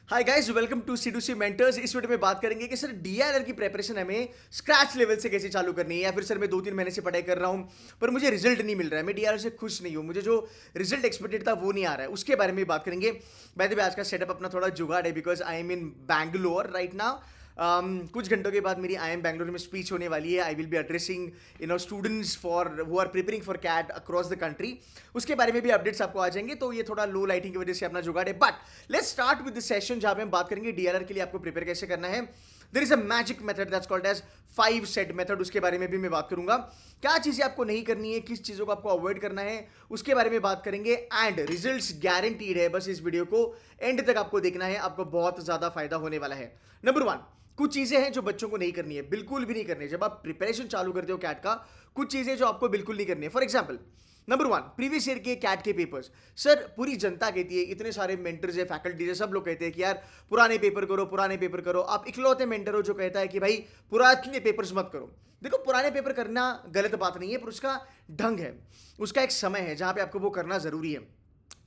Hi guys, welcome to C2C mentors. इस video में बात करेंगे कि सर डीआरआर की प्रिपरेशन हमें स्क्रैच लेवल से कैसे चालू करनी है, या फिर सर मैं 2-3 महीने से पढ़ाई कर रहा हूं पर मुझे रिजल्ट नहीं मिल रहा है, मैं डीआरआर से खुश नहीं हूं, मुझे जो रिजल्ट एक्सपेक्टेड था वो नहीं आ रहा है, उसके बारे में बात करेंगे। बाय द वे आज का सेटअप अपना थोड़ा जुगाड़ है because I am in Bangalore right now. कुछ घंटों के बाद मेरी आई एम बैंगलोर में स्पीच होने वाली है। I will be addressing students for who are preparing for CAT across the country. उसके बारे में भी अपडेट्स आपको आ जाएंगे, तो ये थोड़ा लो लाइटिंग की वजह से अपना जुगाड़ है। But let's start with the session जहां पे हम बात करेंगे डीआरआर के लिए आपको प्रिपेयर कैसे करना है। There is a magic method that's called as 5 set method, उसके बारे में भी मैं बात करूंगा। क्या चीजें आपको नहीं करनी है, किस चीजों को आपको अवॉइड करना है, उसके बारे में बात करेंगे। एंड रिजल्ट्स गारंटीड है, बस इस वीडियो को एंड तक आपको देखना है, आपको बहुत ज्यादा फायदा होने वाला है। नंबर 1, कुछ चीजें हैं जो बच्चों को नहीं करनी है, बिल्कुल भी नहीं करनी है। जब आप प्रिपरेशन चालू करते हो कैट का, कुछ चीजें जो आपको बिल्कुल नहीं करनी है। For example, number 1, previous year के कैट के पेपर्स। सर पूरी जनता कहती है, इतने सारे मेंटर्स है, फैकल्टीज है, सब लोग कहते हैं कि यार पुराने पेपर करो, पुराने पेपर करो। आप इकलौते मेंटर हो जो कहता है कि भाई पुराने पेपर्स मत करो। देखो, पुराने पेपर करना गलत बात नहीं है, पर उसका ढंग है, उसका एक समय है जहां पे आपको वो करना जरूरी है।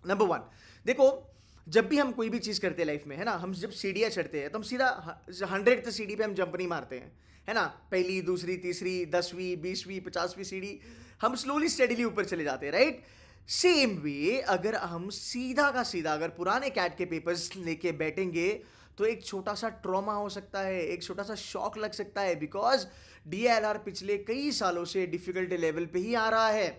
नंबर 1, देखो, जब भी हम कोई भी चीज़ करते हैं लाइफ में, है ना, हम जब सीढ़ियाँ चढ़ते हैं तो हम सीधा 100th सीढ़ी पे हम जंप नहीं मारते हैं, है ना। पहली, दूसरी, तीसरी, 10वीं, 20वीं, 50वीं सीढ़ी हम स्लोली स्टेडीली ऊपर चले जाते हैं, राइट। सेम वे अगर हम सीधा का सीधा अगर पुराने कैट के पेपर्स लेके बैठेंगे तो एक छोटा सा ट्रॉमा हो सकता है, एक छोटा सा शॉक लग सकता है, बिकॉज डीएलआर पिछले कई सालों से डिफिकल्टी लेवल पे ही आ रहा है।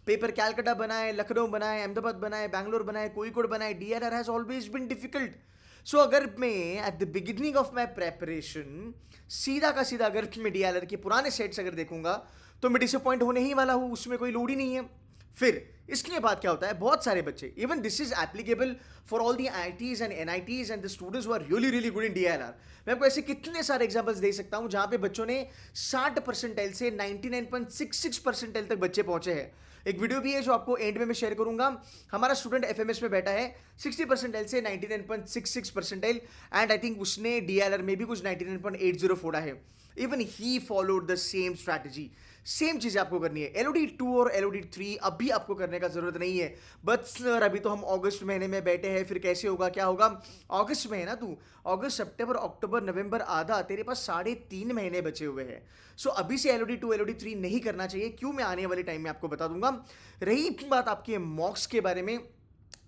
पेपर कैलकाटा बनाए, लखनऊ बनाए, अहमदाबाद बनाए, बैंगलोर बनाए, कोईकोड बनाए, DRR has always been difficult. So अगर मैं at the beginning of my preparation सीधा का सीधा अगर मैं डीआरआर के पुराने सेट्स अगर देखूंगा तो मैं डिसअपॉइंट होने ही वाला हूं, उसमें कोई लोड ही नहीं है। फिर इसके बाद क्या होता है, बहुत सारे बच्चे, even this is applicable for all the IITs and NITs and the students who are really really good in DRR. मैं आपको ऐसे कितने सारे एग्जांपल्स दे सकता हूं जहां पे बच्चों ने 60 परसेंटाइल से 99.66 परसेंटाइल तक बच्चे पहुंचे हैं। एक वीडियो भी है जो आपको एंड में मैं शेयर करूंगा। हमारा स्टूडेंट एफएमएस में बैठा है 60 परसेंटाइल से 99.66 परसेंटाइल, एंड आई थिंक उसने डीएलआर में भी कुछ 99.80 फोड़ा है। Even he followed the same strategy. Same चीज आपको करनी है। एलओडी 2 और एलओडी 3 अभी आपको करने का जरूरत नहीं है। बट सर अभी तो हम अगस्त महीने में बैठे हैं, फिर कैसे होगा, क्या होगा। अगस्त में है ना तू, अगस्त, सितंबर, अक्टूबर, नवंबर आधा, तेरे पास 3.5 महीने बचे हुए हैं। सो अभी से एलओडी 2 एलओडी 3 नहीं करना चाहिए। क्यों, मैं आने वाले टाइम में आपको बता दूंगा। रही बात आपके मॉक्स के बारे में,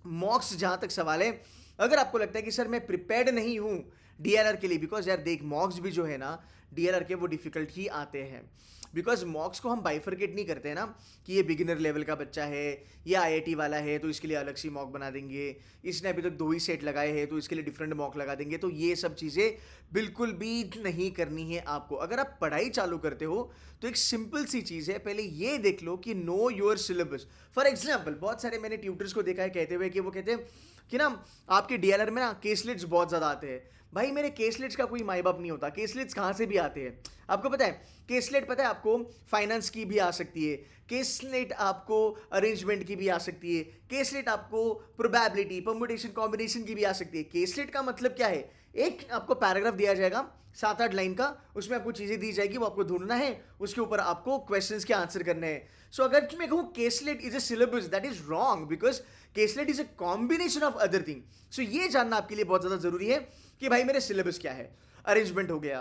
मॉक्स जहां तक सवाल है, अगर आपको लगता है कि सर मैं प्रिपेयर्ड नहीं हूं डीएलआर के लिए, बिकॉज यार देख, मॉक्स भी जो है ना डीएलआर के वो डिफिकल्ट ही आते हैं। बिकॉज मॉक्स को हम बाइफरकेट नहीं करते हैं ना कि ये बिगिनर लेवल का बच्चा है, ये आईआईटी वाला है तो इसके लिए अलग सी मॉक बना देंगे, इसने अभी तक 2 ही सेट लगाए हैं तो इसके लिए डिफरेंट मॉक लगा देंगे। तो ये सब चीज़ें बिल्कुल भी नहीं करनी है आपको। अगर आप पढ़ाई चालू करते हो तो एक सिंपल सी चीज़ है, पहले ये देख लो कि no your syllabus. For example, बहुत सारे मैंने ट्यूटर्स को देखा है कहते हुए कि वो कहते हैं कि ना आपके डीएलआर में ना केसलेट्स बहुत ज़्यादा आते हैं। भाई मेरे केसलेट्स का कोई माई बाप नहीं होता, केसलेट्स कहाँ से भी आते हैं आपको पता है। केसलेट पता है आपको फाइनेंस की भी आ सकती है, केसलेट आपको अरेंजमेंट की भी आ सकती है, केसलेट आपको प्रोबेबिलिटी, परम्यूटेशन, कॉम्बिनेशन की भी आ सकती है। केसलेट का मतलब क्या है, एक आपको पैराग्राफ दिया जाएगा 7-8 लाइन का, उसमें आपको चीजें दी जाएगी, वो आपको ढूंढना है, उसके ऊपर आपको क्वेश्चंस के आंसर करने हैं। सो अगर मैं कहूँ केसलेट is a syllabus, that is wrong, because केसलेट is a combination of other thing. So ये जानना आपके लिए बहुत ज्यादा जरूरी है कि भाई मेरे सिलेबस क्या है। अरेंजमेंट हो गया,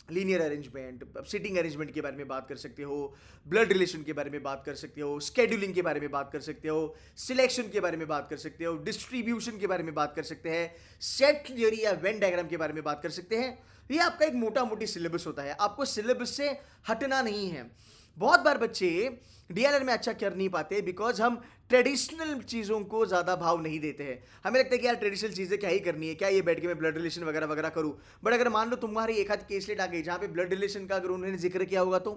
लीनियर अरेंजमेंट, सिटिंग अरेंजमेंट के बारे में बात कर सकते हो, ब्लड रिलेशन के बारे में बात कर सकते हो, स्केड्यूलिंग के बारे में बात कर सकते हो, सिलेक्शन के बारे में बात कर सकते हो, डिस्ट्रीब्यूशन के बारे में बात कर सकते हैं, सेट थ्योरी या वेन डायग्राम के बारे में बात कर सकते हैं। ये आपका एक मोटा मोटी सिलेबस होता है, आपको सिलेबस से हटना नहीं है। बहुत बार बच्चे डीएलआर में अच्छा कर नहीं पाते बिकॉज हम ट्रेडिशनल चीज़ों को ज़्यादा भाव नहीं देते हैं। हमें लगता है कि यार ट्रेडिशनल चीज़ें क्या ही करनी है, क्या ये बैठ के मैं ब्लड रिलेशन वगैरह वगैरह करूँ। बट अगर मान लो तुम्हारी एक हाथ केसलेट आ गई जहाँ पे ब्लड रिलेशन का अगर उन्होंने जिक्र किया होगा तो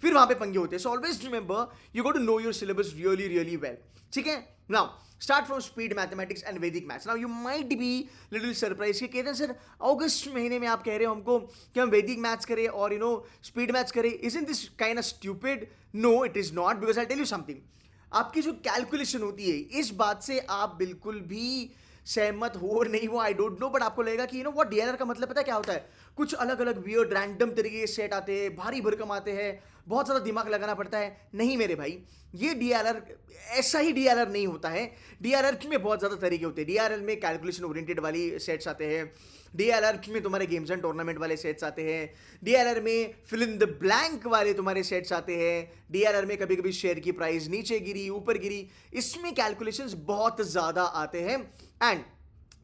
फिर वहां पे पंगे होते हैं। So always remember you go to know your syllabus really really well, ठीक है। Now start from speed mathematics and Vedic maths. Now you might be little surprise कि कहते हैं सर अगस्त महीने में आप कह रहे हो हमको कि हम वैदिक मैथ्स करें और स्पीड मैथ्स करें, isn't this kind of stupid? No it is not, because I tell you something. आपकी जो कैलकुलेशन होती है, इस बात से आप बिल्कुल भी सहमत हो नहीं हो आई डोंट नो, बट आपको लगेगा कि व्हाट डीएलआर का मतलब पता है क्या होता है? कुछ अलग अलग वियर्ड रैंडम तरीके के सेट आते हैं, भारी भरकम आते हैं, बहुत ज़्यादा दिमाग लगाना पड़ता है। नहीं मेरे भाई, ये डीआरआर ऐसा ही डीआरआर नहीं होता है। डीआरआर में बहुत ज़्यादा तरीके होते हैं। डीआरआर में कैलकुलेशन ओरिएंटेड वाली सेट्स आते हैं, डीएलआर में तुम्हारे गेम्स एंड टूर्नामेंट वाले सेट्स आते हैं, डीएलआर में फिल इन द ब्लैंक वाले तुम्हारे सेट्स आते हैं, डीएलआर में कभी कभी शेयर की प्राइस नीचे गिरी ऊपर गिरी, इसमें कैलकुलेशंस बहुत ज़्यादा आते हैं। एंड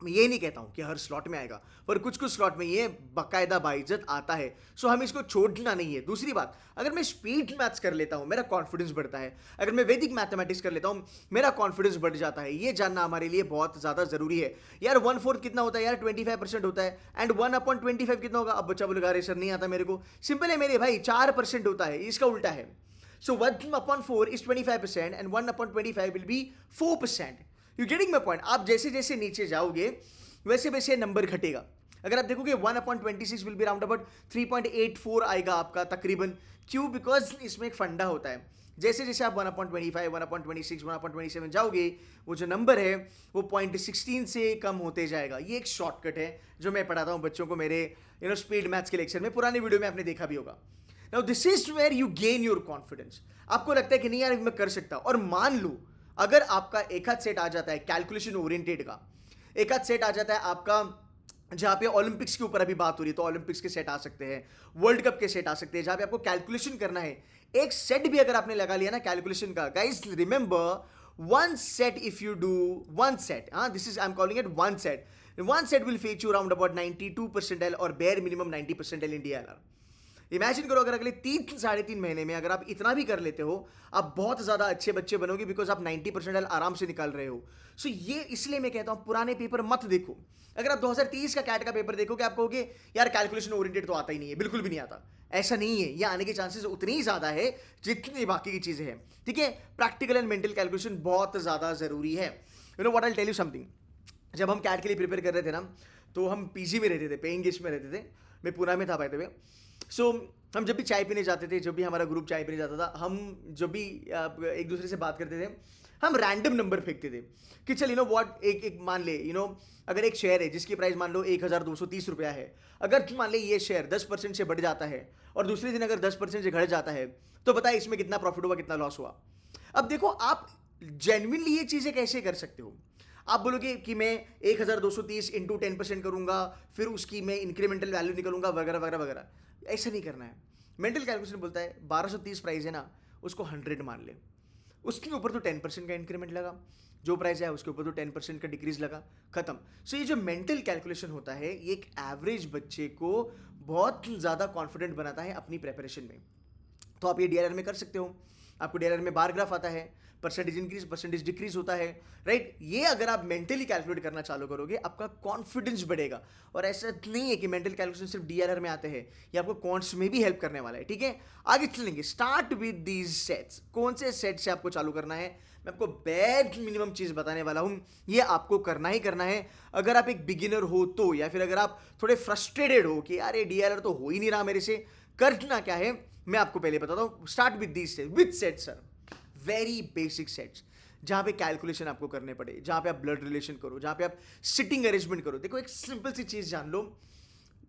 मैं ये नहीं कहता हूं कि हर स्लॉट में आएगा, पर कुछ कुछ स्लॉट में ये बाकायदा बाइज्जत आता है। सो हमें इसको छोड़ना नहीं है। दूसरी बात, अगर मैं स्पीड मैथ्स कर लेता हूं मेरा कॉन्फिडेंस बढ़ता है, अगर मैं वैदिक मैथमेटिक्स कर लेता हूं मेरा कॉन्फिडेंस बढ़ जाता है। ये जानना हमारे लिए बहुत ज़्यादा जरूरी है। यार 1/4 कितना होता है यार? 25% होता है। एंड 1/25 कितना होगा? अब बच्चा बोलेगा अरे सर नहीं आता मेरे को। सिंपल है मेरे भाई, 4% होता है, इसका उल्टा है। सो 1/4 is 25% and 1/25 will be 4%. You getting my point? आप जैसे जैसे नीचे जाओगे वैसे वैसे नंबर घटेगा। अगर आप देखोगे 1/26 विल बी राउंड अबाउट 3.84 आएगा आपका तकरीबन। क्यों? बिकॉज इसमें एक फंडा होता है। जैसे जैसे आप 1/25, 1/26, 1/27 जाओगे, वो जो नंबर है वो 0.16 से कम होते जाएगा। ये एक शॉर्टकट है जो मैं पढ़ाता हूँ बच्चों को मेरे स्पीड मैथ्स के लेक्चर में। पुराने वीडियो में आपने देखा भी होगा। Now this is where you gain your confidence. आपको लगता है कि नहीं यार मैं कर सकता। और मान लो अगर आपका एक हाथ सेट आ जाता है कैलकुलेशन ओरिएंटेड का, एक हाथ सेट आ जाता है आपका जहां पे ओलंपिक्स के ऊपर अभी बात हो रही है, तो ओलंपिक्स के सेट आ सकते हैं, वर्ल्ड कप के सेट आ सकते हैं, जहां पे आपको कैलकुलेशन करना है। एक सेट भी अगर आपने लगा लिया ना कैलकुलेशन का, guys remember one set, if you do one set, this is I am calling it one set will fetch you around about 92 percentile और bare minimum 90 percentile in DLR. Imagine करो अगर अगले 3-3.5 महीने में अगर आप इतना भी कर लेते हो, आप बहुत ज़्यादा अच्छे बच्चे बनोगे, बिकॉज आप 90% आराम से निकाल रहे हो। सो ये इसलिए मैं कहता हूँ पुराने पेपर मत देखो। अगर आप 2023 का कैट का पेपर देखोगे आप कहोगे यार कैलकुलेशन ओरिएंटेड तो आता ही नहीं है, बिल्कुल भी नहीं आता। ऐसा नहीं है, ये आने के चांसेस उतनी ही ज़्यादा है जितनी बाकी की चीज़ें हैं। ठीक है, प्रैक्टिकल एंड मेंटल कैलकुलेशन बहुत ज़्यादा ज़रूरी है। You know what I tell you something, जब हम कैट के लिए प्रिपेयर कर रहे थे ना, तो हम पीजी में रहते थे, पेइंग गेस्ट में रहते थे। मैं पुणे में था बाय द वे। सो हम जब भी चाय पीने जाते थे, जब भी हमारा ग्रुप चाय पीने जाता था, हम जब भी एक दूसरे से बात करते थे, हम रैंडम नंबर फेंकते थे कि चल व्हाट, एक मान ले अगर एक शेयर है जिसकी प्राइस मान लो 1230 रुपया है, अगर मान ले ये शेयर 10% से बढ़ जाता है और दूसरे दिन अगर 10% से घट जाता है, तो बताए इसमें कितना प्रॉफिट हुआ कितना लॉस हुआ। अब देखो आप जेन्युइनली ये चीज़ें कैसे कर सकते हो। आप बोलोगे कि मैं 1230 इंटू 10% करूंगा, फिर उसकी मैं इंक्रीमेंटल वैल्यू निकलूंगा वगैरह वगैरह वगैरह। ऐसा नहीं करना है। मेंटल कैलकुलेशन बोलता है 1230 प्राइस है ना, उसको 100 मान ले, उसके ऊपर तो 10% का इंक्रीमेंट लगा, जो प्राइस है उसके ऊपर तो 10% का डिक्रीज लगा, खत्म। सो ये जो मेंटल कैलकुलेशन होता है ये एक एवरेज बच्चे को बहुत ज़्यादा कॉन्फिडेंट बनाता है अपनी प्रेपरेशन में। तो आप ये डीएलआर में कर सकते हो। आपको डीएलआर में बार ग्राफ आता है, परसेंटेज इंक्रीज परसेंटेज डिक्रीज होता है, राइट। ये अगर आप मेंटली कैलकुलेट करना चालू करोगे आपका कॉन्फिडेंस बढ़ेगा। और ऐसा नहीं है कि मेंटल कैलकुलेशन सिर्फ डीएलआर में आते हैं, ये आपको कॉन्ट्स में भी हेल्प करने वाला है। ठीक है, आगे चलेंगे। Start with these sets. कौन से सेट से आपको चालू करना है, मैं आपको बेड मिनिमम चीज बताने वाला हूं, ये आपको करना ही करना है। अगर आप एक बिगिनर हो तो, या फिर अगर आप थोड़े फ्रस्ट्रेटेड हो कि यार ये डीएलआर तो हो ही नहीं रहा मेरे से, करना क्या है मैं आपको पहले बताता हूं। Start with these sets, with sets sir, very basic sets, जहां पे कैलकुलेशन आपको करने पड़े, जहां पे आप ब्लड रिलेशन करो, जहां पे आप सिटिंग अरेंजमेंट करो। देखो एक सिंपल सी चीज जान लो,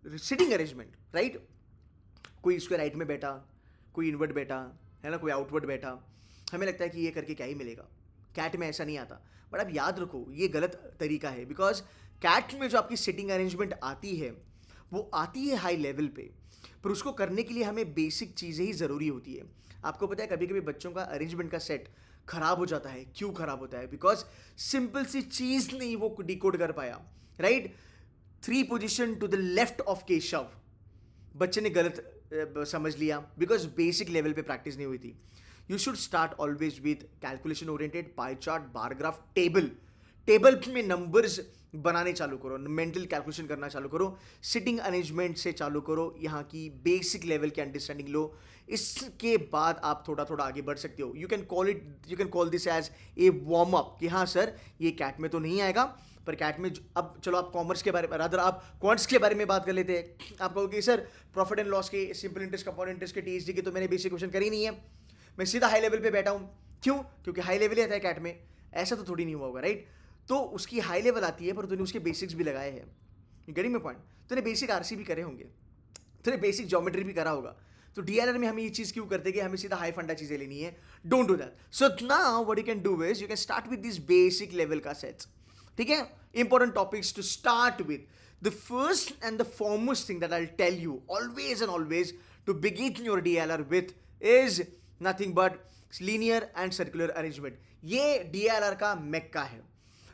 सिटिंग अरेंजमेंट, राइट। कोई इसके राइट में बैठा, कोई इनवर्ड बैठा है ना, कोई आउटवर्ड बैठा, हमें लगता है कि ये करके क्या ही मिलेगा। कैट में ऐसा नहीं आता, बट आप याद रखो ये गलत तरीका है। बिकॉज कैट में जो आपकी सिटिंग अरेंजमेंट आती है वो आती है हाई लेवल पे, पर उसको करने के लिए हमें बेसिक चीज़ें ही ज़रूरी होती है। आपको पता है कभी कभी बच्चों का अरेंजमेंट का सेट खराब हो जाता है। क्यों खराब होता है? बिकॉज सिंपल सी चीज़ नहीं वो डिकोड कर पाया, right. 3 position to the left of Keshav, बच्चे ने गलत समझ लिया बिकॉज बेसिक लेवल पे प्रैक्टिस नहीं हुई थी। You should start always with calculation oriented, pie chart, bar graph, table. Table में नंबर्स बनाने चालू करो, मेंटल कैलकुलेशन करना चालू करो, सिटिंग अरेंजमेंट से चालू करो, यहाँ की बेसिक लेवल की अंडरस्टैंडिंग लो। इसके बाद आप थोड़ा थोड़ा आगे बढ़ सकते हो। You can call this as a warm up कि हाँ सर ये कैट में तो नहीं आएगा, पर कैट में अब चलो आप कॉमर्स के बारे में, रादर आप क्वांट्स के बारे में बात कर लेते हैं। आप कहोगे सर प्रॉफिट एंड लॉस के, सिंपल इंटरेस्ट, कंपाउंड इंटरेस्ट के, टीएसडी के तो मैंने बेसिक क्वेश्चन करी नहीं है, मैं सीधा हाई लेवल पे बैठा हूँ। क्यों? क्योंकि हाई लेवल ही आता है कैट में। ऐसा तो थोड़ी नहीं हुआ होगा, राइट। तो उसकी हाई लेवल आती है, पर तूने उसके बेसिक्स भी लगाए हैं। Getting my point? तूने बेसिक आरसी भी करे होंगे, तूने बेसिक ज्योमेट्री भी करा होगा। तो डीएलआर में हम ये चीज क्यों करते हैं कि हमें सीधा हाई फंडा चीजें लेनी है? Don't do that. So now what you can do is you can start with this basic level का सेट्स। ठीक है, important topics to start with. The first and the foremost thing that I will tell you always to begin your DLR with is nothing but linear and circular arrangement. ये DLR का Mecca है,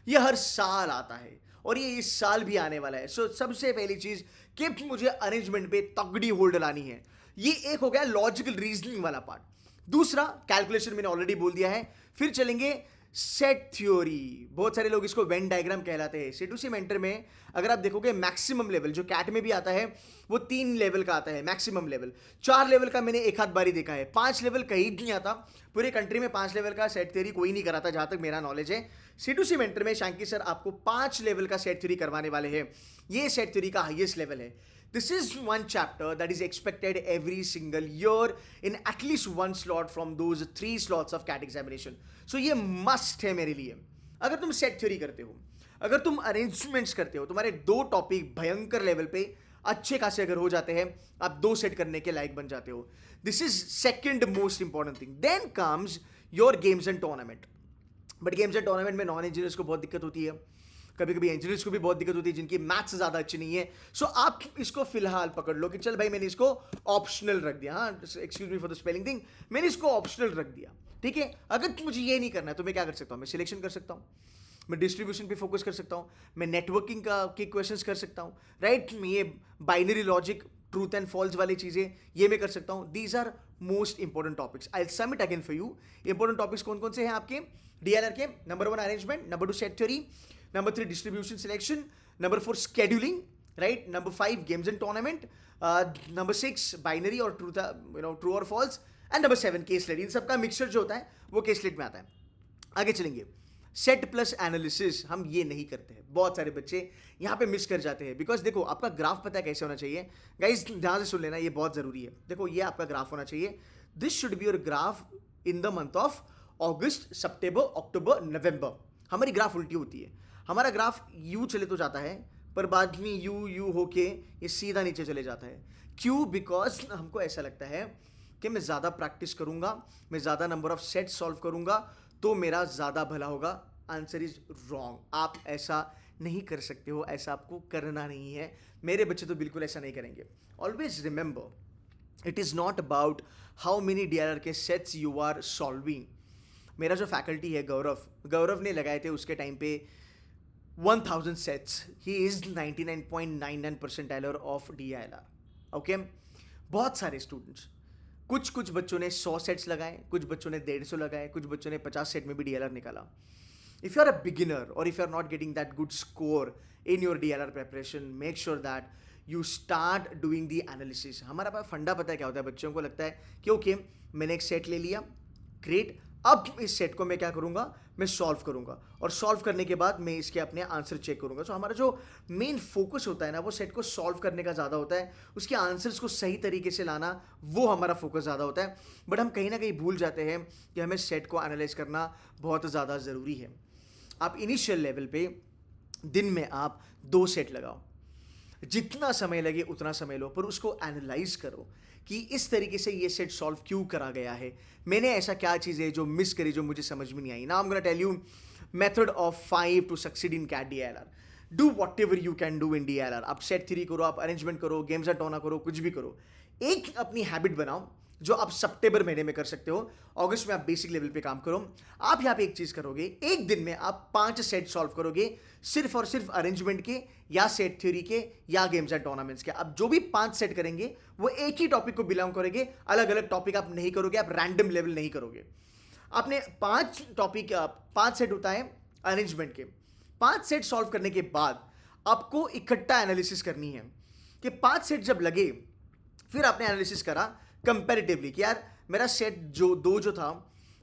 ये हर साल आता है और ये इस साल भी आने वाला है। सो सबसे पहली चीज कि मुझे अरेंजमेंट पे तगड़ी होल्ड लानी है। ये एक हो गया लॉजिकल रीजनिंग वाला पार्ट। दूसरा कैलकुलेशन मैंने ऑलरेडी बोल दिया है। फिर चलेंगे सेट थ्योरी। बहुत सारे लोग इसको वेन डायग्राम कहलाते हैं। C2C मेंटर में अगर आप देखोगे मैक्सिमम लेवल जो कैट में भी आता है वो 3 लेवल का आता है मैक्सिमम लेवल। 4 लेवल का मैंने एक आध बारी देखा है, 5 लेवल कहीं नहीं आता। पूरे कंट्री में 5 लेवल का सेट थ्योरी कोई नहीं कराता जहां तक मेरा नॉलेज है। C2C मेंटर में शांकी सर आपको 5 लेवल का सेट थ्योरी करवाने वाले हैं। ये सेट थ्योरी का हाईएस्ट लेवल है। This is one chapter that is expected every single year in at least one slot from those 3 slots of CAT examination. So ये must है मेरे लिए। अगर तुम सेट थ्योरी करते हो, अगर तुम अरेंजमेंट्स करते हो, तुम्हारे 2 टॉपिक भयंकर लेवल पे अच्छे खासे अगर हो जाते हैं, आप 2 सेट करने के लायक बन जाते हो। This is second most important thing. Then comes your games and tournament. But games and tournament में नॉन इंजीनियर्स को बहुत दिक्कत होती है, कभी कभी इंजीनियर्स को भी बहुत दिक्कत होती है जिनकी मैथ्स ज्यादा अच्छी नहीं है। सो आप इसको फिलहाल पकड़ लो कि चल भाई मैंने इसको ऑप्शनल रख दिया। हाँ, excuse me for the spelling thing, मैंने इसको ऑप्शनल रख दिया। ठीक है, अगर मुझे ये नहीं करना है तो मैं क्या कर सकता हूँ? मैं सिलेक्शन कर सकता हूँ, मैं डिस्ट्रीब्यूशन पे फोकस कर सकता हूँ, मैं नेटवर्किंग का के क्वेश्चंस कर सकता हूँ, राइट। ये binary logic, truth and false वाली चीजें ये मैं कर सकता हूँ। These are most important topics. I will sum it again for you. Important topics कौन कौन से हैं आपके डीएलआर के? Number 1 arrangement, number 2 set theory, number 3 distribution selection, number 4 scheduling, right, number 5 games and tournament, number 6 binary और true or false, and number 7 case study। इन सबका mixture जो होता है वो केस स्टडी में आता है। आगे चलेंगे, सेट प्लस एनालिसिस हम ये नहीं करते हैं। बहुत सारे बच्चे यहाँ पे मिस कर जाते हैं। बिकॉज देखो आपका ग्राफ पता है कैसे होना चाहिए गाइज, ध्यान से सुन लेना, ये बहुत जरूरी है। देखो ये आपका ग्राफ होना चाहिए। This should be your graph in the month of August, September, October, November. हमारी ग्राफ उल्टी होती है। हमारा ग्राफ यू चले तो जाता है पर बाद में यू होके ये सीधा नीचे चले जाता है। क्यों? बिकॉज हमको ऐसा लगता है कि मैं ज़्यादा प्रैक्टिस करूंगा, मैं ज़्यादा नंबर ऑफ सेट सॉल्व करूंगा तो मेरा ज़्यादा भला होगा। Answer is wrong. आप ऐसा नहीं कर सकते हो, ऐसा आपको करना नहीं है। मेरे बच्चे तो बिल्कुल ऐसा नहीं करेंगे। Always remember it is not about how many DRR के सेट्स यू आर सॉल्विंग। मेरा जो फैकल्टी है गौरव ने लगाए थे उसके टाइम पे 1000 sets. He is 99.99 percentile of DILR. Okay, बहुत सारे स्टूडेंट्स, कुछ बच्चों ने 100 सेट्स लगाए, कुछ बच्चों ने 150 लगाए, कुछ बच्चों ने 50 सेट में भी DLR निकाला। If you are a beginner और if you are not getting that good score in your DLR preparation, make sure that you start doing the analysis. हमारा पास फंडा पता है क्या होता है? बच्चों को लगता है कि ओके मैंने एक सेट ले लिया, ग्रेट, अब इस सेट को मैं क्या करूंगा? मैं सॉल्व करूंगा और सॉल्व करने के बाद मैं इसके अपने आंसर चेक करूंगा। तो हमारा जो मेन फोकस होता है ना वो सेट को सॉल्व करने का ज़्यादा होता है, उसके आंसर्स को सही तरीके से लाना, वो हमारा फोकस ज़्यादा होता है। बट हम कहीं ना कहीं भूल जाते हैं कि हमें सेट को एनालाइज करना बहुत ज़्यादा ज़रूरी है। आप इनिशियल लेवल पे दिन में आप 2 सेट लगाओ, जितना समय लगे उतना समय लो, पर उसको एनालाइज करो कि इस तरीके से ये सेट सॉल्व क्यों करा गया है, मैंने ऐसा क्या चीज़ है जो मिस करी, जो मुझे समझ में नहीं आई। Now I am gonna tell you method of 5 to succeed in CAT DLR। Do whatever you can do in DLR। आप सेट थ्योरी करो, आप अरेंजमेंट करो, गेम्स एंड टोना करो, कुछ भी करो। एक अपनी हैबिट बनाओ जो आप सितंबर महीने में कर सकते हो, अगस्त में आप बेसिक लेवल पे काम करो। आप यहाँ पे एक चीज करोगे, एक दिन में आप 5 सेट सॉल्व करोगे, सिर्फ और सिर्फ अरेंजमेंट के या सेट थ्योरी के या गेम्स एंड टूर्नामेंट्स के। आप जो भी 5 सेट करेंगे वो एक ही टॉपिक को बिलोंग करेंगे, अलग अलग टॉपिक आप नहीं करोगे, आप रैंडम लेवल नहीं करोगे। आपने 5 टॉपिक 5 सेट होता है अरेंजमेंट के, 5 सेट सॉल्व करने के बाद आपको इकट्ठा एनालिसिस करनी है कि 5 सेट जब लगे फिर आपने एनालिसिस करा कंपैरेटिवली कि यार मेरा सेट जो था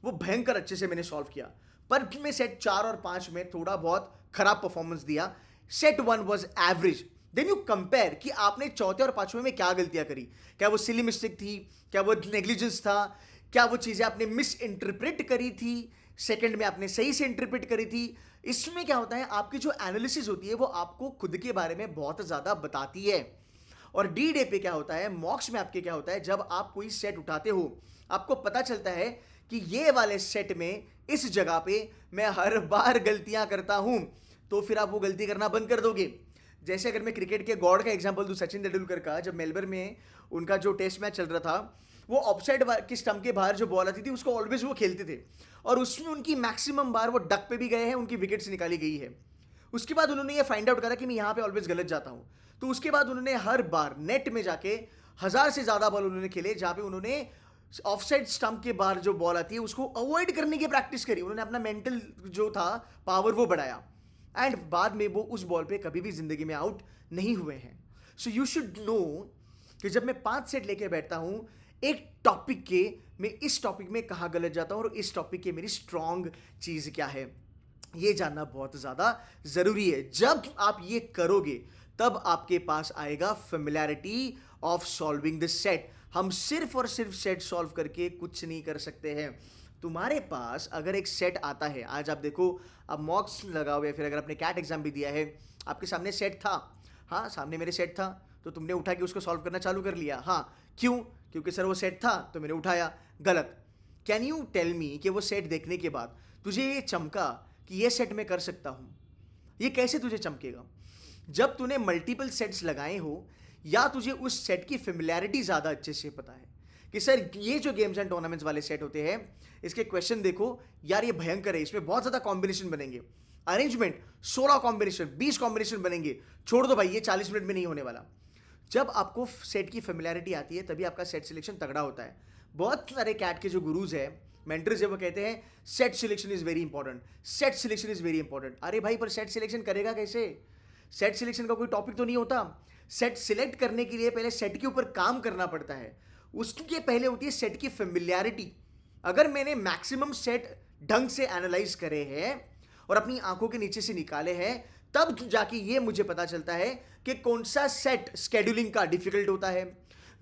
वो भयंकर अच्छे से मैंने सॉल्व किया, पर मैं सेट 4 और 5 में थोड़ा बहुत खराब परफॉर्मेंस दिया, set 1 was average. Then you compare कि आपने चौथे और 5वें में क्या गलतियां करी, क्या वो सिली मिस्टेक थी, क्या वो नेग्लिजेंस था, क्या वो चीजें आपने मिस इंटरप्रेट करी थी, सेकंड में आपने सही से इंटरप्रेट करी थी, इसमें क्या होता है, आपकी जो एनालिसिस होती है वो आपको खुद के बारे में बहुत ज़्यादा बताती है। और डी डे पे क्या होता है, मॉक्स में आपके क्या होता है, जब आप कोई सेट उठाते हो आपको पता चलता है कि ये वाले सेट में इस जगह पे मैं हर बार गलतियां करता हूं, तो फिर आप वो गलती करना बंद कर दोगे। जैसे अगर मैं क्रिकेट के गॉड का एग्जांपल दूं, सचिन तेंदुलकर का, जब मेलबर्न में उनका जो टेस्ट मैच चल रहा था, वो ऑफसाइड की स्टंप के बाहर जो बॉल आती थी उसको ऑलवेज वो खेलते थे, और उसमें उनकी मैक्सिमम बार वो डक पे भी गए हैं, उनकी विकेट से निकाली गई है। उसके बाद उन्होंने ये फाइंड आउट करा कि मैं यहाँ पे ऑलवेज गलत जाता हूँ, तो उसके बाद उन्होंने हर बार नेट में जाके 1000 से ज़्यादा बॉल उन्होंने खेले जहाँ पे उन्होंने ऑफसाइड स्टंप के बाहर जो बॉल आती है उसको अवॉइड करने की प्रैक्टिस करी। उन्होंने अपना मेंटल जो था पावर वो बढ़ाया, एंड बाद में वो उस बॉल पे कभी भी जिंदगी में आउट नहीं हुए हैं। सो यू शुड नो कि जब मैं 5 सेट लेके बैठता हूं एक टॉपिक के, मैं इस टॉपिक में कहाँ गलत जाता हूं और इस टॉपिक के मेरी स्ट्रॉन्ग चीज़ क्या है, ये जानना बहुत ज़्यादा ज़रूरी है। जब आप ये करोगे तब आपके पास आएगा familiarity of solving the set. हम सिर्फ और सिर्फ सेट सॉल्व करके कुछ नहीं कर सकते हैं। तुम्हारे पास अगर एक सेट आता है, आज आप देखो, आप मॉक्स लगाओ या फिर अगर आपने कैट एग्जाम भी दिया है, आपके सामने सेट था, हाँ सामने मेरे सेट था, तो तुमने उठा के उसको सॉल्व करना चालू कर लिया। हाँ क्यों? क्योंकि सर वो सेट था तो मैंने उठाया। गलत। कैन यू टेल मी कि वो सेट देखने के बाद तुझे ये चमका कि ये सेट मैं कर सकता हूँ? ये कैसे तुझे चमकेगा? जब तूने मल्टीपल सेट्स लगाए हो या तुझे उस सेट की फेमिलियरिटी ज़्यादा अच्छे से पता है कि सर ये जो गेम्स एंड टूर्नामेंट्स वाले सेट होते हैं इसके क्वेश्चन देखो यार, ये भयंकर है, इसमें बहुत ज़्यादा कॉम्बिनेशन बनेंगे, अरेंजमेंट 16 कॉम्बिनेशन 20 कॉम्बिनेशन बनेंगे, छोड़ दो भाई ये 40 मिनट में नहीं होने वाला। जब आपको सेट की फेमिलियरिटी आती है तभी आपका सेट सिलेक्शन तगड़ा होता है। बहुत सारे कैट के जो गुरुज है, मेंटर्स है, वो कहते हैं set selection is very important, set selection is very important. अरे भाई पर सेट सिलेक्शन करेगा कैसे? सेट सिलेक्शन का कोई टॉपिक तो नहीं होता। सेट सिलेक्ट करने के लिए पहले सेट के ऊपर काम करना पड़ता है, उसके पहले होती है सेट की फेमिलियरिटी। अगर मैंने मैक्सिमम सेट ढंग से एनालाइज करे हैं और अपनी आंखों के नीचे से निकाले हैं, तब जाके ये मुझे पता चलता है कि कौन सा सेट स्केड्यूलिंग का डिफिकल्ट होता है,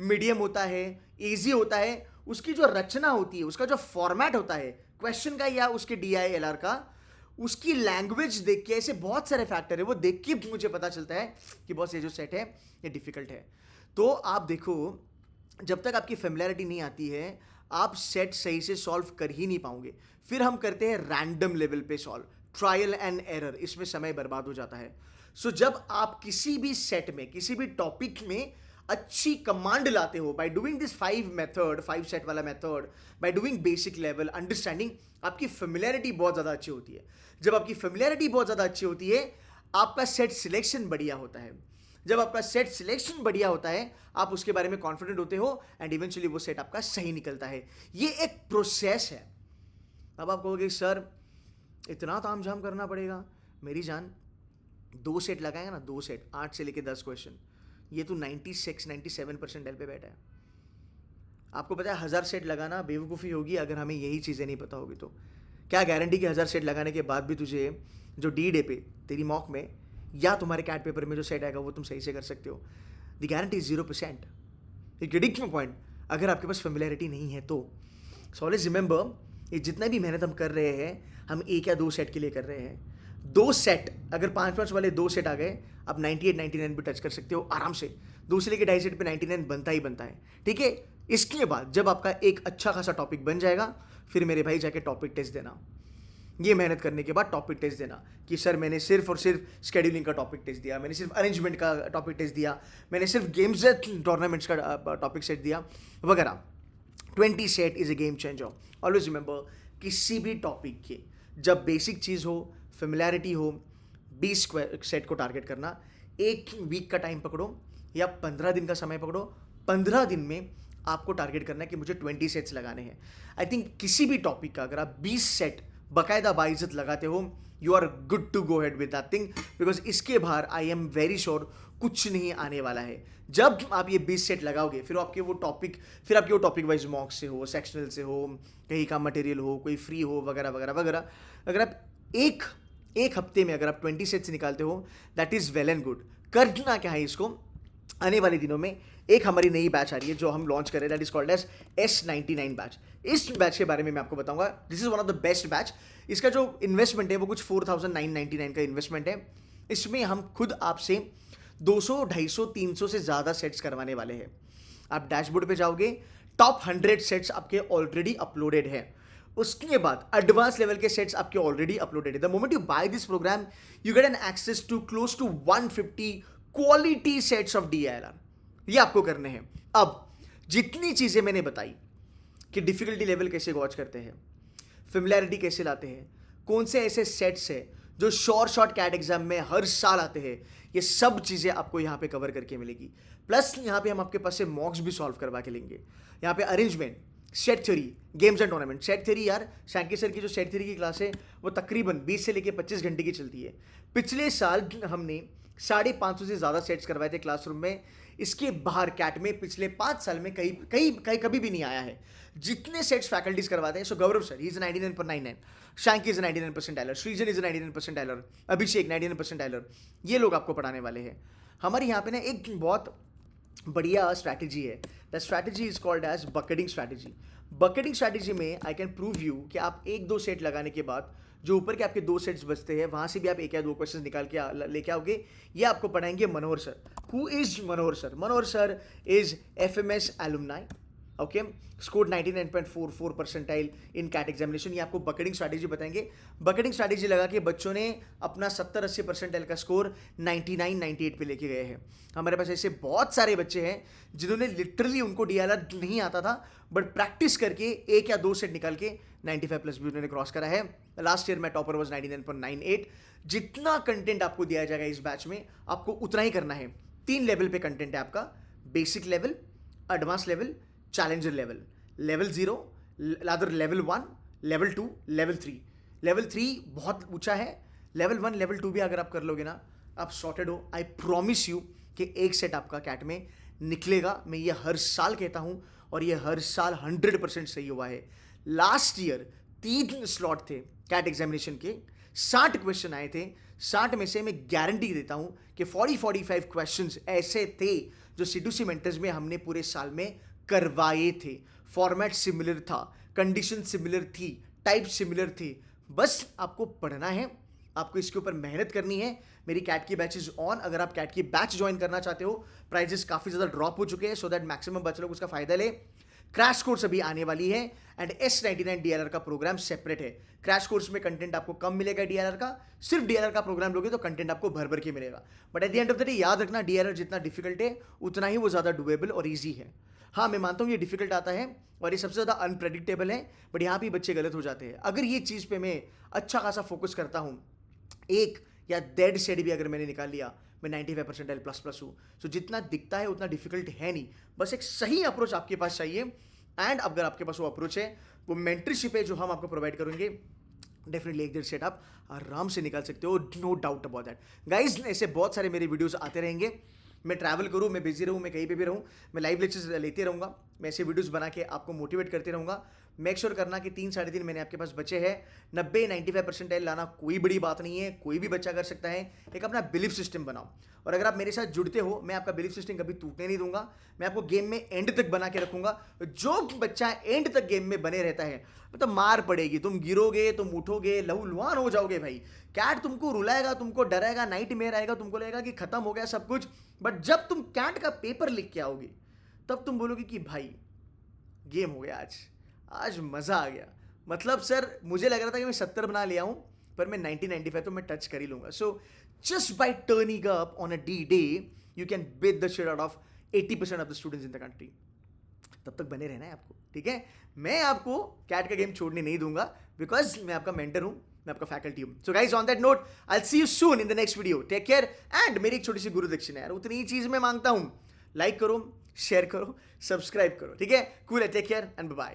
मीडियम होता है, इजी होता है, उसकी जो रचना होती है, उसका जो फॉर्मेट होता है क्वेश्चन का या उसके DILR का, उसकी लैंग्वेज देख के, ऐसे बहुत सारे फैक्टर है वो देख के मुझे पता चलता है कि बॉस ये जो सेट है ये डिफिकल्ट है। तो आप देखो, जब तक आपकी फेमिलियरिटी नहीं आती है आप सेट सही से सॉल्व कर ही नहीं पाओगे। फिर हम करते हैं रैंडम लेवल पे सॉल्व, ट्रायल एंड एरर, इसमें समय बर्बाद हो जाता है। सो जब आप किसी भी सेट में, किसी भी टॉपिक में अच्छी कमांड लाते हो बाय डूइंग दिस 5 सेट वाला method, by doing basic level understanding, आपकी फेमिलियरिटी बहुत ज़्यादा अच्छी होती है। जब आपकी फेमिलियरिटी बहुत ज़्यादा अच्छी होती है आपका सेट सिलेक्शन बढ़िया होता है। जब आपका सेट सिलेक्शन बढ़िया होता है आप उसके बारे में कॉन्फिडेंट होते हो एंड इवेंचुअली वो सेट आपका सही निकलता है। ये एक प्रोसेस है। अब आप कहोगे सर इतना तामझाम करना पड़ेगा? मेरी जान, 2 सेट लगाएगा ना, 2 सेट 8 से लेके 10 क्वेश्चन, ये तो 96-97% पे बैठा है। आपको पता है 1000 सेट लगाना बेवकूफ़ी होगी अगर हमें यही चीज़ें नहीं पता होगी। तो क्या गारंटी कि 1000 सेट लगाने के बाद भी तुझे जो D-Day पे तेरी मॉक में या तुम्हारे कैट पेपर में जो सेट आएगा वो तुम सही से कर सकते हो? The guarantee is 0%। ये गेटिंग माय पॉइंट, अगर आपके पास फेमिलियरिटी नहीं है तो। सो ऑलवेज रिमेंबर, ये जितना भी मेहनत हम कर रहे हैं हम 1 या 2 सेट के लिए कर रहे हैं। 2 सेट, अगर 5 वाले 2 सेट आ गए आप 98-99 भी टच कर सकते हो आराम से। 2 से लेके 2.5 सेट पे 99 बनता ही बनता है, ठीक है। इसके बाद जब आपका एक अच्छा खासा टॉपिक बन जाएगा फिर मेरे भाई जाके टॉपिक टेस्ट देना। ये मेहनत करने के बाद टॉपिक टेस्ट देना कि सर मैंने सिर्फ और सिर्फ शेड्यूलिंग का टॉपिक टेस्ट दिया, मैंने सिर्फ अरेंजमेंट का टॉपिक टेस्ट दिया, मैंने सिर्फ गेम्स टूर्नामेंट्स का टॉपिक सेट दिया वगैरह। 20 set is a game changer. Always remember, किसी भी टॉपिक के जब बेसिक चीज़ हो, फेमिलियरिटी हो, 20 सेट को टारगेट करना। 1 वीक का टाइम पकड़ो या 15 दिन का समय पकड़ो, 15 दिन में आपको टारगेट करना है कि मुझे 20 सेट्स लगाने हैं। आई थिंक किसी भी टॉपिक का अगर आप 20 सेट बाकायदा बाइज्जत लगाते हो, you are good to go head with that thing, because इसके बाहर आई एम वेरी श्योर कुछ नहीं आने वाला है। जब आप ये 20 सेट लगाओगे फिर आपके वो टॉपिक वाइज मॉक से हो, सेक्शनल से हो, कहीं का मटेरियल हो, कोई फ्री हो, वगैरह वगैरह वगैरह, अगर आप एक हफ्ते में अगर आप 20 सेट्स निकालते हो that is well and good. करना क्या है इसको, आने वाले दिनों में एक हमारी नई बैच आ रही है जो हम लॉन्च कर रहे हैं, that is called as S99 batch. इस बैच के बारे में मैं आपको बताऊंगा। This is one of the best batch. इसका जो इन्वेस्टमेंट है वो कुछ 4999 का इन्वेस्टमेंट है। इसमें हम खुद आपसे 200, 250, 300 से ज़्यादा सेट्स करवाने वाले हैं। आप डैशबोर्ड पे जाओगे, टॉप 100 सेट्स आपके ऑलरेडी अपलोडेड है। उसके बाद एडवांस लेवल के सेट्स आपके ऑलरेडी अपलोडेड है। The moment you buy this program you get an access to close to 150 quality sets of DILR। ये आपको करने हैं। अब जितनी चीजें मैंने बताई कि डिफिकल्टी लेवल कैसे गॉच करते हैं, फेमिलियरिटी कैसे लाते हैं, कौन से ऐसे सेट्स है जो शॉर्ट कैट एग्जाम में हर साल आते हैं, ये सब चीज़ें आपको यहाँ पे कवर करके मिलेगी। प्लस यहाँ पे हम आपके पास से मॉक्स भी सॉल्व करवा के लेंगे। यहाँ पे arrangement, set theory, games and tournament. Set theory यार, शैंकी सर की जो सेट थ्योरी की क्लास है वो तकरीबन 20 से लेकर 25 घंटे की चलती है। पिछले साल हमने 550 से ज़्यादा सेट्स करवाए थे क्लासरूम में। इसके बाहर कैट में पिछले 5 साल में कभी भी नहीं आया है। जितने सेट्स फैकल्टीज करवाते हैं, सो गौरव सर इज 99.99, शैंकी इज 99 परसेंटाइलर, सृजन इज 99 परसेंटाइलर, अभिषेक 99 परसेंटाइलर, ये लोग आपको पढ़ाने वाले हैं। हमारे यहाँ पे ना एक बहुत बढ़िया स्ट्रैटेजी है। The strategy is called as bucketing strategy. Bucketing strategy में आई कैन प्रूव यू कि आप 1-2 सेट लगाने के बाद जो ऊपर के आपके 2 सेट्स बचते हैं वहाँ से भी आप 1 या 2 क्वेश्चन निकाल के लेके आओगे। ये आपको पढ़ाएंगे Manohar sir. Who is Manohar sir? Manohar sir is FMS alumni, okay, score 99.44 percentile in CAT examination. ये आपको बकेटिंग स्ट्रैटेजी बताएंगे। बकेटिंग स्ट्रैटेजी लगा के बच्चों ने अपना 70-80 परसेंटाइल का स्कोर 99-98 पे लेके गए हैं। हमारे पास ऐसे बहुत सारे बच्चे हैं जिन्होंने लिटरली उनको DILR नहीं आता था, बट प्रैक्टिस करके 1 या 2 सेट निकाल के 95 प्लस भी उन्होंने क्रॉस करा है। लास्ट ईयर में टॉपर वॉज 99.98। जितना कंटेंट आपको दिया जाएगा इस बैच में, आपको उतना ही करना है। 3 लेवल पे कंटेंट है आपका, basic level, advance level, challenger level. Level 0, level 1, level 2, level 3। Level 3 बहुत ऊंचा है। लेवल 1, लेवल 2 भी अगर आप कर लोगे ना, आप सॉर्टेड हो। आई प्रॉमिस यू कि एक सेट आपका कैट में निकलेगा। मैं ये हर साल कहता हूँ और ये हर साल 100% सही हुआ है। लास्ट ईयर 3 स्लॉट थे कैट एग्जामिनेशन के, 60 क्वेश्चन आए थे। 60 में से मैं गारंटी देता हूँ कि 40-45 क्वेश्चंस ऐसे थे जो C2C मेंटर्स में हमने पूरे साल में करवाए थे। फॉर्मेट सिमिलर था, कंडीशन सिमिलर थी, टाइप सिमिलर थी। बस आपको पढ़ना है, आपको इसके ऊपर मेहनत करनी है। मेरी कैट की बैच इज ऑन। अगर आप कैट की बैच ज्वाइन करना चाहते हो, प्राइजेस काफ़ी ज़्यादा ड्रॉप हो चुके हैं, सो दैट मैक्सिमम बच्चे लोग उसका फायदा ले। क्रैश कोर्स अभी आने वाली है एंड S99 DLR का प्रोग्राम सेपरेट है। क्रैश कोर्स में कंटेंट आपको कम मिलेगा DLR का, सिर्फ DLR का प्रोग्राम लोगे तो कंटेंट आपको भर भर के मिलेगा। But at the end of the day याद रखना, DLR जितना डिफिकल्ट है उतना ही वो ज़्यादा डुएबल और ईजी है। हाँ, मैं मानता हूँ ये डिफिकल्ट आता है और ये सबसे ज़्यादा अनप्रेडिक्टेबल है, बट यहाँ भी बच्चे गलत हो जाते हैं। अगर ये चीज़ पे मैं अच्छा खासा फोकस करता हूँ, 1 या 1.5 सेट भी अगर मैंने निकाल लिया, मैं 95 परसेंटाइल प्लस हूँ। सो जितना दिखता है उतना डिफिकल्ट है नहीं, बस एक सही अप्रोच आपके पास चाहिए। एंड अगर आपके पास वो अप्रोच है, वो मेंटरशिप है जो हम आपको प्रोवाइड करेंगे, डेफिनेटली 1-1.5 सेट आप आराम से निकाल सकते हो, no doubt about that. Guys, ऐसे बहुत सारे मेरे वीडियोस आते रहेंगे। मैं ट्रैवल करूँ, मैं बिजी रहूँ, मैं कहीं पे भी रहूँ, मैं लाइव लेक्चर्स लेते रहूँगा। मैं ऐसे वीडियोस बना के आपको मोटिवेट करते रहूँगा। मेक श्योर करना कि 3-3.5 महीने आपके पास बचे हैं। 90-95 परसेंटाइल लाना कोई बड़ी बात नहीं है, कोई भी बच्चा कर सकता है। एक अपना बिलीफ सिस्टम बनाओ, और अगर आप मेरे साथ जुड़ते हो, मैं आपका बिलीफ सिस्टम कभी टूटने नहीं दूंगा। मैं आपको गेम में एंड तक बना के रखूंगा। जो बच्चा एंड तक गेम में बने रहता है, मतलब मार पड़ेगी, तुम गिरोगे, तुम उठोगे, लहूलुहान हो जाओगे भाई। कैट तुमको रुलाएगा, तुमको डराएगा, नाइट मेयर आएगा, तुमको लगेगा कि खत्म हो गया सब कुछ। बट जब तुम कैट का पेपर लिख के आओगे, तब तुम बोलोगे कि भाई गेम हो गया, आज मज़ा आ गया। मतलब सर, मुझे लग रहा था कि मैं 70 बना लिया हूँ, पर मैं 90-95 तो मैं टच कर ही लूँगा। So just by turning up on a D-Day, you can beat the shit out of 80% of the students in the country. तब तक बने रहना है आपको, ठीक है? मैं आपको कैट का गेम छोड़ने नहीं दूंगा, बिकॉज मैं आपका मेंटर हूँ, मैं आपका फैकल्टी हूँ। So guys, on that note, I will see you soon in the next video. Take care. And मेरी एक छोटी सी गुरु दक्षिणा है यार, उतनी ही चीज़ मैं मांगता हूँ। लाइक करो, शेयर करो, सब्सक्राइब करो, ठीक है? कूल है, टेक केयर एंड बाय।